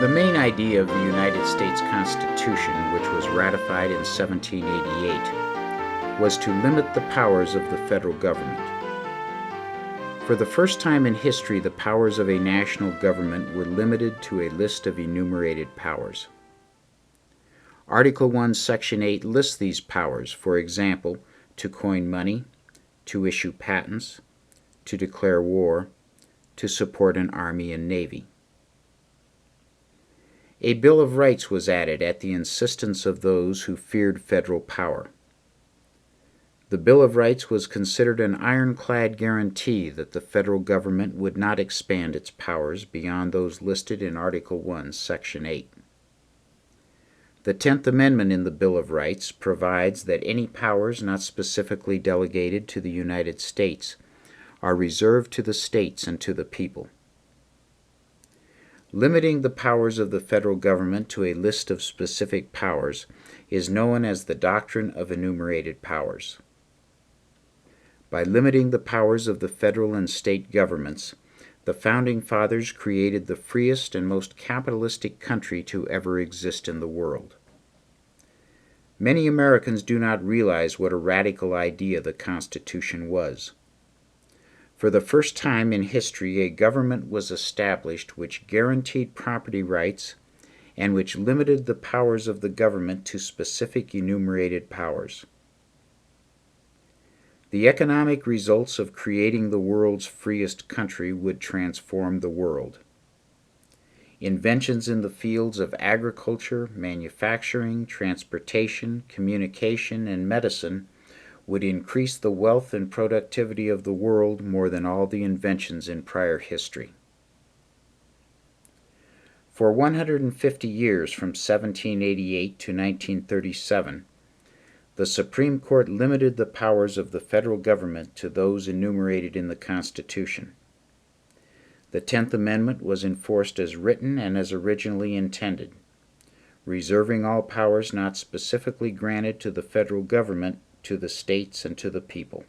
The main idea of the United States Constitution, which was ratified in 1788, was to limit the powers of the federal government. For the first time in history, the powers of a national government were limited to a list of enumerated powers. Article 1, Section 8 lists these powers, for example, to coin money, to issue patents, to declare war, to support an army and navy. A Bill of Rights was added at the insistence of those who feared federal power. The Bill of Rights was considered an iron-clad guarantee that the federal government would not expand its powers beyond those listed in Article 1, Section 8. The 10th Amendment in the Bill of Rights provides that any powers not specifically delegated to the United States are reserved to the states and to the people. Limiting the powers of the federal government to a list of specific powers is known as the Doctrine of Enumerated Powers. By limiting the powers of the federal and state governments, the Founding Fathers created the freest and most capitalistic country to ever exist in the world. Many Americans do not realize what a radical idea the Constitution was. For the first time in history, a government was established which guaranteed property rights and which limited the powers of the government to specific enumerated powers. The economic results of creating the world's freest country would transform the world. Inventions in the fields of agriculture, manufacturing, transportation, communication, and medicine would increase the wealth and productivity of the world more than all the inventions in prior history. For 150 years, from 1788 to 1937, the Supreme Court limited the powers of the federal government to those enumerated in the Constitution. The 10th Amendment was enforced as written and as originally intended, reserving all powers not specifically granted to the federal government to the states and to the people.